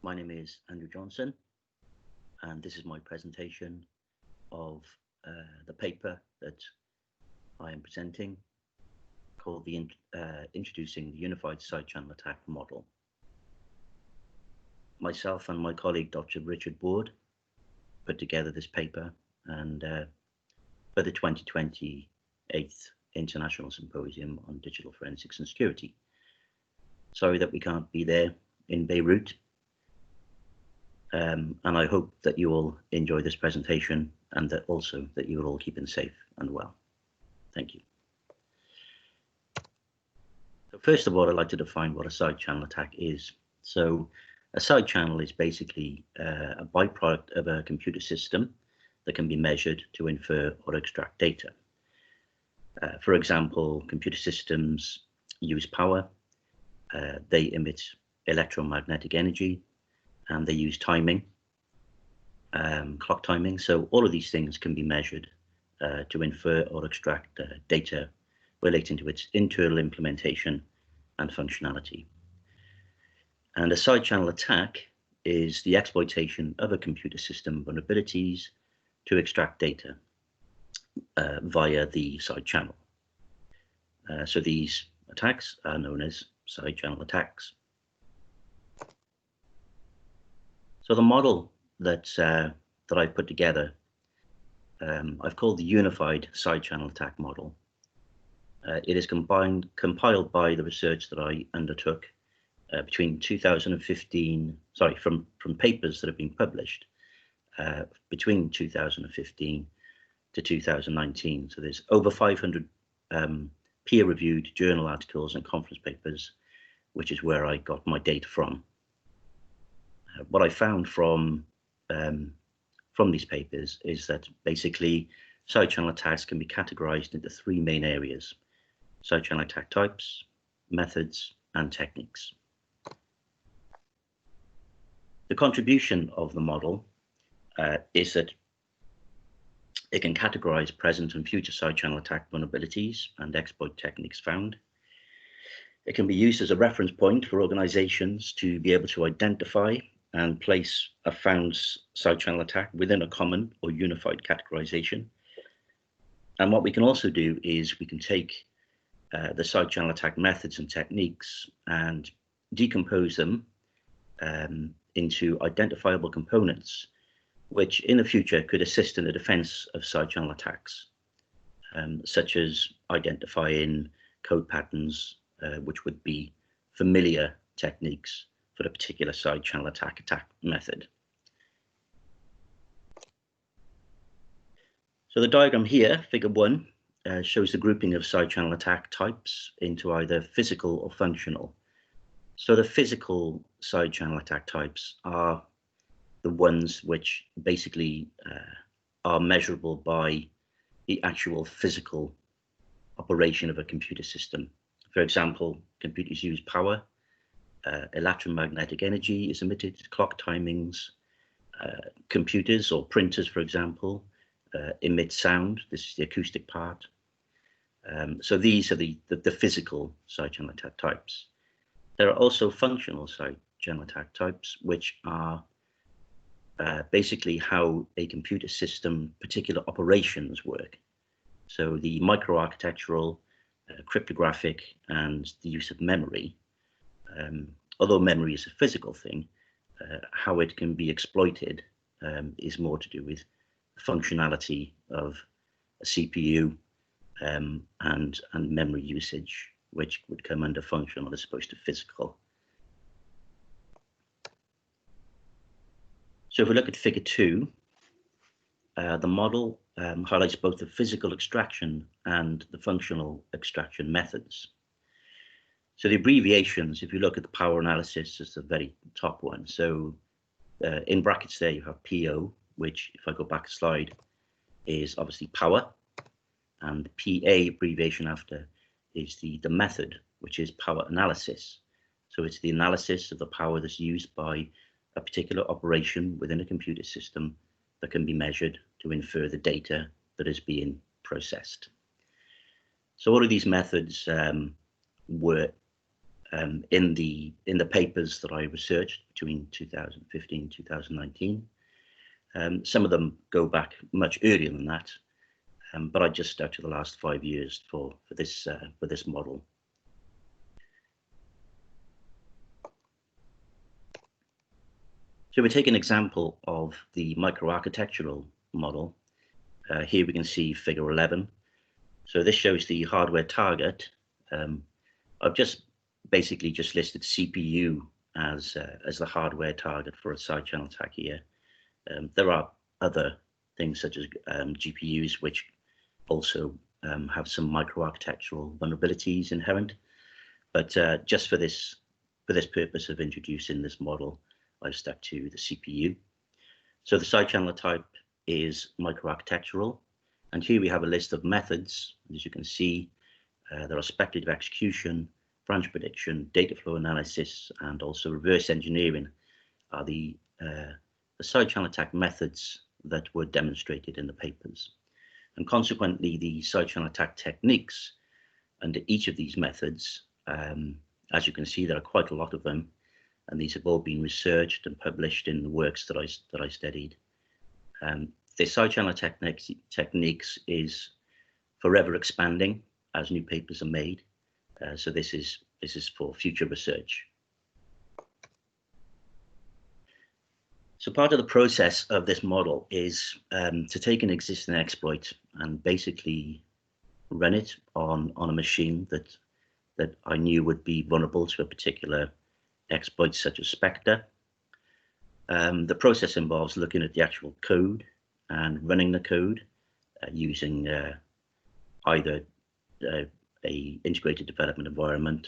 My name is Andrew Johnson, and this is my presentation of the paper that I am presenting called Introducing the Unified Side Channel Attack Model. Myself and my colleague, Dr. Richard Ward, put together this paper and for the 2028 International Symposium on Digital Forensics and Security. Sorry that we can't be there in Beirut. And I hope that you all enjoy this presentation and that also that you are all keeping safe and well. Thank you. So first of all, I'd like to define what a side channel attack is. So a side channel is basically a byproduct of a computer system that can be measured to infer or extract data. For example, computer systems use power, they emit electromagnetic energy, and they use timing, clock timing. So all of these things can be measured to infer or extract data relating to its internal implementation and functionality. And a side channel attack is the exploitation of a computer system vulnerabilities to extract data via the side channel. So these attacks are known as side channel attacks. So the model that I've put together, I've called the Unified Side Channel Attack Model. It is compiled by the research that I undertook between 2015, from papers that have been published between 2015 to 2019. So there's over 500 peer-reviewed journal articles and conference papers, which is where I got my data from. What I found from these papers is that basically side channel attacks can be categorized into three main areas: side channel attack types, methods, and techniques. The contribution of the model is that it can categorize present and future side channel attack vulnerabilities and exploit techniques found. It can be used as a reference point for organizations to be able to identify and place a found side channel attack within a common or unified categorization. And what we can also do is we can take the side channel attack methods and techniques and decompose them into identifiable components, which in the future could assist in the defense of side channel attacks, such as identifying code patterns, which would be familiar techniques for a particular side channel attack method. So the diagram here, figure 1, shows the grouping of side channel attack types into either physical or functional. So the physical side channel attack types are the ones which basically are measurable by the actual physical operation of a computer system. For example, computers use power, electromagnetic energy is emitted, clock timings, computers or printers, for example, emit sound. This is the acoustic part. So these are the physical side channel attack types. There are also functional side channel attack types, which are basically how a computer system particular operations work. So the microarchitectural, cryptographic, and the use of memory. Although memory is a physical thing, how it can be exploited is more to do with functionality of a CPU and memory usage, which would come under functional as opposed to physical. So if we look at figure 2, the model highlights both the physical extraction and the functional extraction methods. So the abbreviations, if you look at the power analysis, is the very top one. So in brackets there, you have PO, which, if I go back a slide, is obviously power. And PA abbreviation after is the method, which is power analysis. So it's the analysis of the power that's used by a particular operation within a computer system that can be measured to infer the data that is being processed. So all of these methods were in the papers that I researched between 2015 and 2019. Some of them go back much earlier than that, but I just stuck to the last 5 years for this model. So we take an example of the microarchitectural model. Here we can see figure 11. So this shows the hardware target. I've basically just listed CPU as the hardware target for a side channel attack here. There are other things such as GPUs, which also have some microarchitectural vulnerabilities inherent. But just for this purpose of introducing this model, I've stuck to the CPU. So the side channel type is microarchitectural, and here we have a list of methods. As you can see, there are speculative execution, branch prediction, data flow analysis, and also reverse engineering are the side channel attack methods that were demonstrated in the papers. And consequently, the side channel attack techniques under each of these methods, as you can see, there are quite a lot of them, and these have all been researched and published in the works that I studied. The side channel techniques is forever expanding as new papers are made. So this is for future research. So part of the process of this model is to take an existing exploit and basically run it on a machine that I knew would be vulnerable to a particular exploit such as Spectre. The process involves looking at the actual code and running the code using either a integrated development environment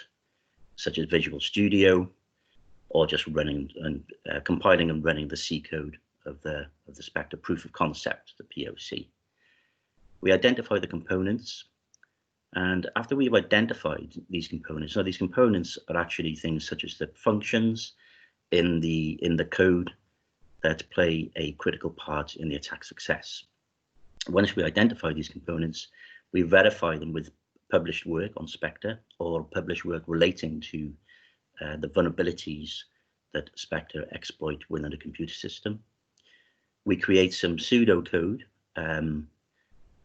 such as Visual Studio, or just running and compiling and running the C code of the Spectre proof of concept, the POC. We identify the components, and after we've identified these components, so these components are actually things such as the functions in the code that play a critical part in the attack success. Once we identify these components, we verify them with published work on Spectre or published work relating to the vulnerabilities that Spectre exploit within a computer system. We create some pseudocode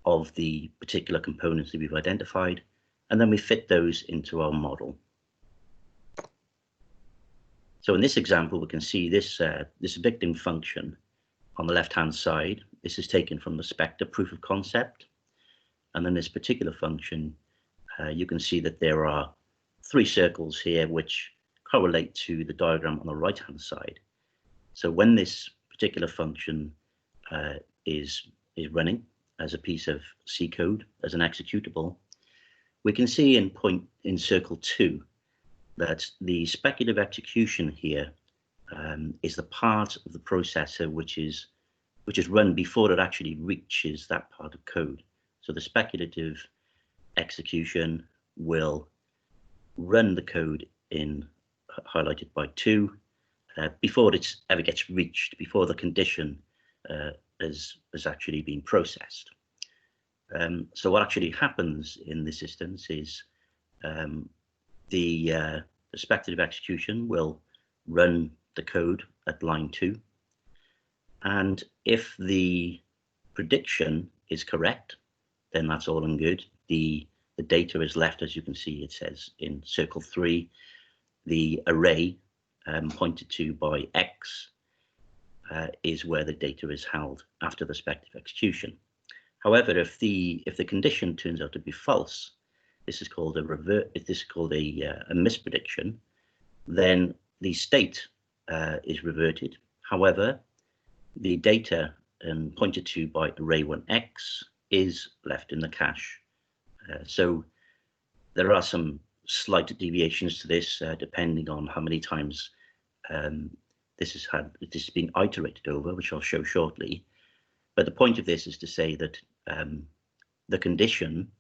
of the particular components that we've identified, and then we fit those into our model. So in this example, we can see this victim function on the left-hand side. This is taken from the Spectre proof of concept. And then this particular function, you can see that there are 3 circles here which correlate to the diagram on the right-hand side. So when this particular function is running as a piece of C code, as an executable, we can see in circle 2 that the speculative execution here is the part of the processor which is run before it actually reaches that part of code. So the speculative execution will run the code in highlighted by 2 before it ever gets reached, before the condition has actually been processed. So what actually happens in this instance is the speculative execution will run the code at line 2, and if the prediction is correct, then that's all and good. The data is left, as you can see, it says in circle 3, the array pointed to by X is where the data is held after the speculative execution. However, if the condition turns out to be false, this is called a misprediction, then the state is reverted. However, the data pointed to by array1x is left in the cache. So there are some slight deviations to this depending on how many times this has been iterated over, which I'll show shortly. But the point of this is to say that the condition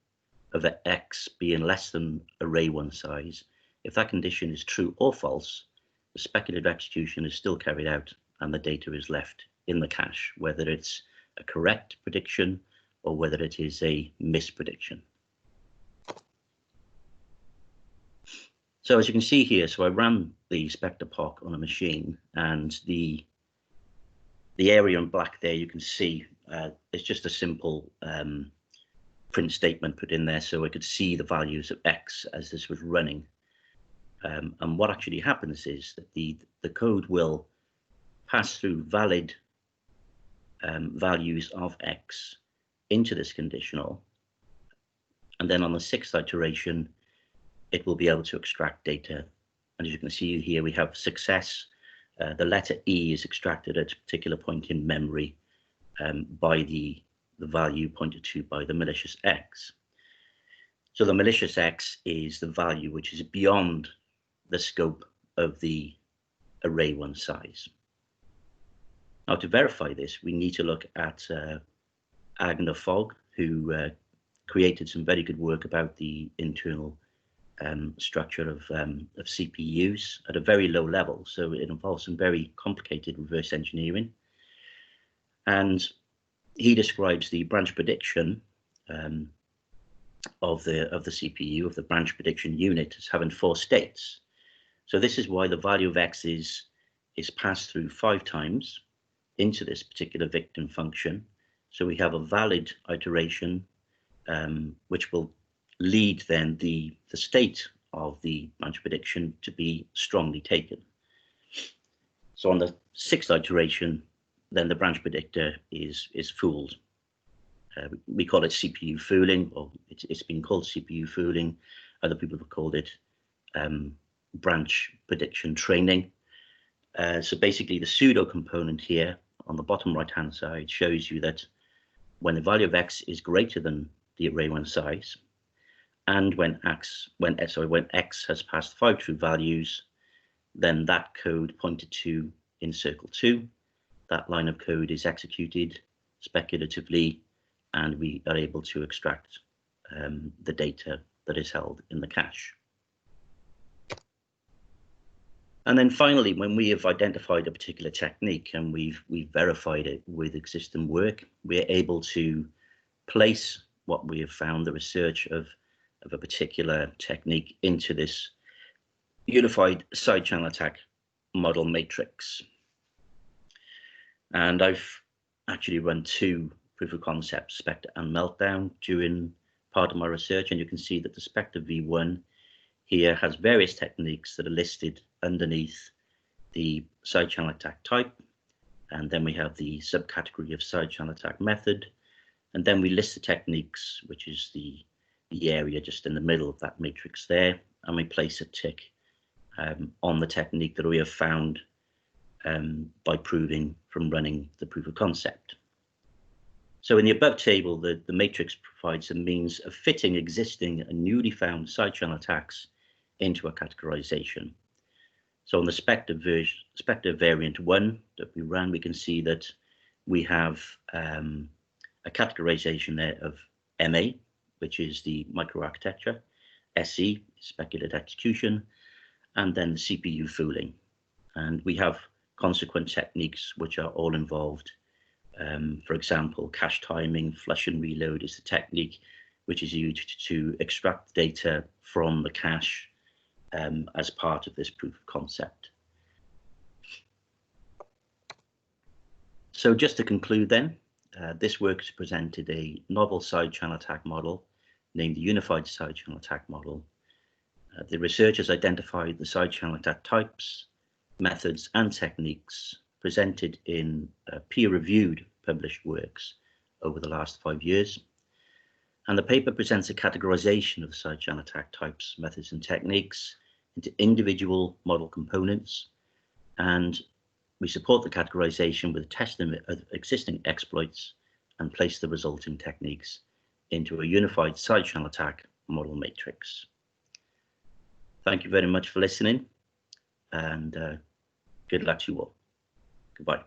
of the x being less than array1 size, if that condition is true or false, the speculative execution is still carried out and the data is left in the cache, whether it's a correct prediction or whether it is a misprediction. So as you can see here, so I ran the Spectre POC on a machine, and the area in black there you can see it's just a simple print statement put in there, so I could see the values of X as this was running. And what actually happens is that the code will pass through valid values of X into this conditional, and then on the 6th iteration it will be able to extract data. And as you can see here, we have success. The letter E is extracted at a particular point in memory by the value pointed to by the malicious X. So the malicious X is the value which is beyond the scope of the array1 size. Now, to verify this, we need to look at Agner Fogg, who created some very good work about the internal structure of CPUs at a very low level. So it involves some very complicated reverse engineering. And he describes the branch prediction of the CPU, of the branch prediction unit, as having 4 states. So this is why the value of X is passed through 5 times into this particular victim function. So we have a valid iteration which will lead then the state of the branch prediction to be strongly taken. So on the 6th iteration, then the branch predictor is fooled. We call it CPU fooling, or it's been called CPU fooling. Other people have called it branch prediction training. So basically the pseudo component here on the bottom right hand side shows you that when the value of X is greater than the array1 size, and when X has passed 5 true values, then that code pointed to in circle 2, that line of code is executed speculatively, and we are able to extract the data that is held in the cache. And then finally, when we have identified a particular technique and we've verified it with existing work, we're able to place what we have found, the research of a particular technique, into this unified side channel attack model matrix. And I've actually run 2 proof of concepts, Spectre and Meltdown, during part of my research, and you can see that the Spectre v1 here has various techniques that are listed underneath the side channel attack type, and then we have the subcategory of side channel attack method, and then we list the techniques, which is the area just in the middle of that matrix there, and we place a tick on the technique that we have found by proving from running the proof of concept. So in the above table, the matrix provides a means of fitting existing and newly found side channel attacks into a categorization. So on the Spectre variant 1 that we ran, we can see that we have a categorization there of MA, which is the microarchitecture, SE, speculative execution, and then the CPU fooling. And we have consequent techniques which are all involved. For example, cache timing, flush and reload is the technique which is used to extract data from the cache as part of this proof of concept. So just to conclude then, this work has presented a novel side channel attack model named the Unified Side Channel Attack Model. The researchers identified the side channel attack types, methods and techniques presented in peer-reviewed published works over the last 5 years. And the paper presents a categorization of the side channel attack types, methods and techniques into individual model components, and we support the categorization with testing of existing exploits and place the resulting techniques into a unified side channel attack model matrix. Thank you very much for listening, and good luck to you all. Goodbye.